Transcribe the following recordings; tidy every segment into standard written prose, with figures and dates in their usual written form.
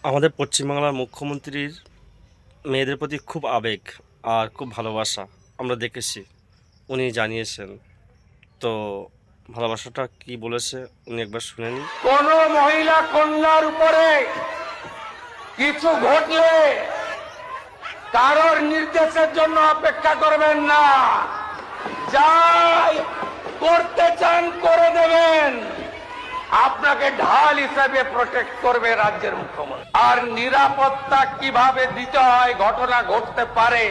আমাদের পশ্চিমবাংলার মুখ্যমন্ত্রীর মেয়েদের প্রতি খুব আবেগ আর খুব ভালোবাসা আমরা দেখেছি। উনি জানিয়েছেন, তো ভালোবাসাটা কি বলেছে উনি একবার শুনে নিন। কোন মহিলা কন্যার উপরে কিছু ঘটলে কারোর নির্দেশের জন্য অপেক্ষা করবেন না, যাই করতে চান করে দেবেন। আপনাকে ঢাল হিসেবে প্রোটেক্ট করবে রাজ্যের মুখ্যমন্ত্রী। আর নিরাপত্তা কিভাবে দিতে হয়, ঘটনা ঘটতে পারে,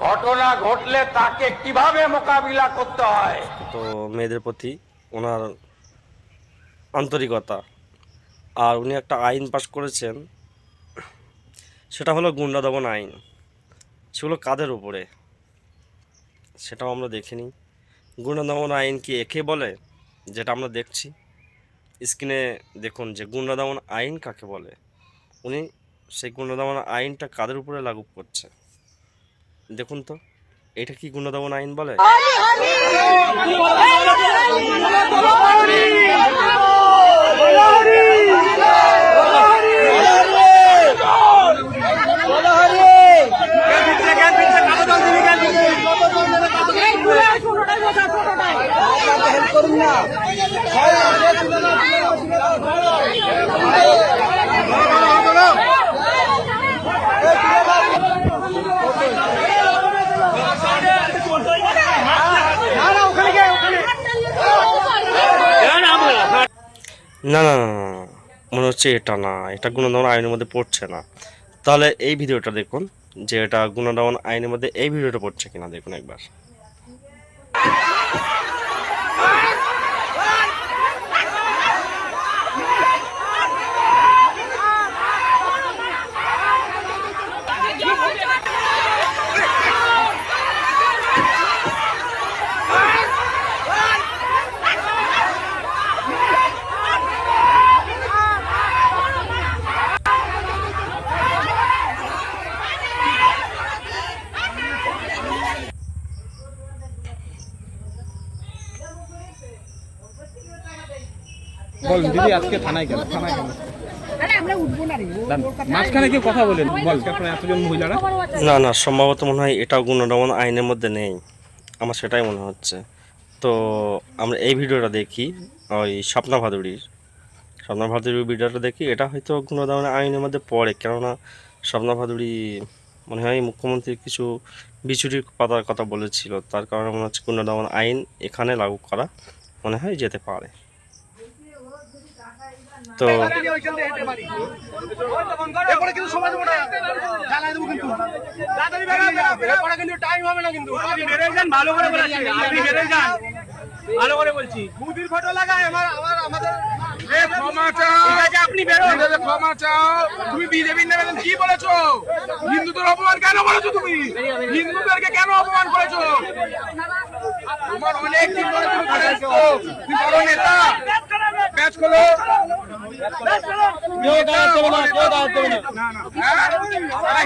ঘটনা ঘটলে তাকে কিভাবে মোকাবিলা করতে হয়। তো মেয়েদের প্রতি ওনার আন্তরিকতা, আর উনি একটা আইন পাশ করেছেন, সেটা হলো গুন্ডা দমন আইন। সেগুলো কাদের উপরে সেটাও আমরা দেখিনি। গুন্ডা দমন আইন কি একে বলে, যেটা আমরা দেখছি স্ক্রিনে দেখুন যে গুন্ডা দমন আইন কাকে বলে। উনি সেই গুন্ডা দমন আইনটা কাদের উপরে লাগু করছে দেখুন তো, এটা কি গুন্ডা দমন আইন বলে? না না না না, মনে হচ্ছে এটা না, এটা গুণদমন আইনের মধ্যে পড়ছে না। তাহলে এই ভিডিওটা দেখুন যে এটা গুণদমন আইনের মধ্যে এই ভিডিওটা পড়ছে কিনা দেখুন একবার। বল দিদি, আজকে থানায় কেন? মাঝখানে কি কথা বলেন? বল, এতজন মহিলারা। না না, সম্ভবত মনে হয় এটাও গুণদমন আইনের মধ্যে নেই, আমার সেটাই মনে হচ্ছে। তো আমরা এই ভিডিওটা দেখি, ওই স্বপ্না ভাদুড়ির ভিডিওটা দেখি, এটা হয়তো গুণদমন আইনের মধ্যে পড়ে। কেননা স্বপ্না ভাদুড়ি মনে হয় মুখ্যমন্ত্রীর কিছু বিচুরির পাতার কথা বলেছিল, তার কারণে মনে হচ্ছে গুণদমন আইন এখানে লাগু করা মনে হয় যেতে পারে। তো ভালো করে বলছি, মুদির ফটো লাগায় আমাদের আপনি ক্ষমা চাও। তুমি বিজেপির নামে কি বলেছো? হিন্দুদের অপমান কেন বলেছো? তুমি হিন্দুদেরকে কেন অপমান করেছো? তোমার অনেক দিন ধরে তুমি বড় নেতা, ব্যাচ খোলো।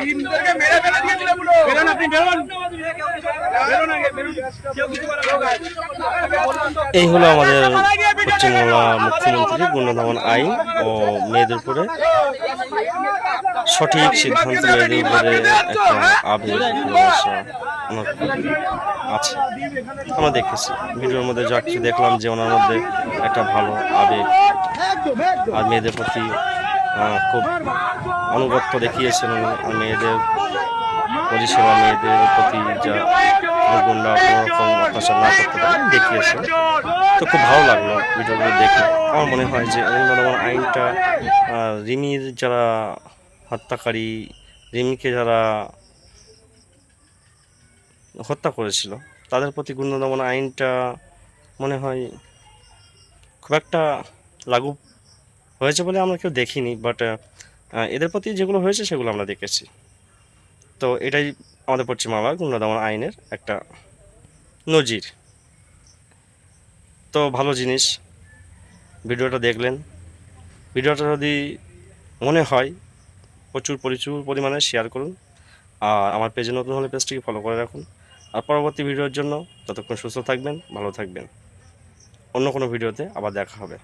হিন্দুদেরকে মেরে ফেলে দিয়েছিল। বেরোন, আপনি বেরোন। এই হলো আমাদের পশ্চিমবাংলা মুখ্যমন্ত্রী গুণদমন আইন ও মেয়েদের উপরে সঠিক সিদ্ধান্ত, মেয়েদের উপরে একটা আবেগ ভালোবাসা ওনার আছে। আমরা দেখেছি ভিডিওর মধ্যে যা কিছু দেখলাম যে ওনার মধ্যে একটা ভালো আবেগ আর মেয়েদের প্রতি খুব আনুগত্য দেখিয়েছেন উনি। আর মেয়েদের পরিষেবা, মেয়েদের প্রতি যা গুন্ডা কোনো রকম অত্যাচার না করতে পারে দেখিয়েছেন। তো খুব ভালো লাগলো ভিডিওগুলো দেখে। আমার মনে হয় যে গুন্ডা আইনটা রিমির যারা হত্যাকারী, রিমিকে যারা হত্যা করেছিল তাদের প্রতি গুন্ডা দমন আইনটা মনে হয় খুব একটা লাগু হয়েছে বলে আমরা কেউ দেখিনি, বাট এদের প্রতি যেগুলো হয়েছে সেগুলো আমরা দেখেছি। তো এটাই আমাদের পশ্চিমবাংলার গুন্ডা দমন আইনের একটা নজির। তো ভালো জিনিস, ভিডিওটা দেখলেন। ভিডিওটা যদি মনে হয় প্রচুর পরিমাণে শেয়ার করুন, আর আমার পেজে নতুন হলে পেজটিকে ফলো করে রাখুন। আর পরবর্তী ভিডিওর জন্য ততক্ষণ সুস্থ থাকবেন, ভালো থাকবেন। অন্য কোনো ভিডিওতে আবার দেখা হবে।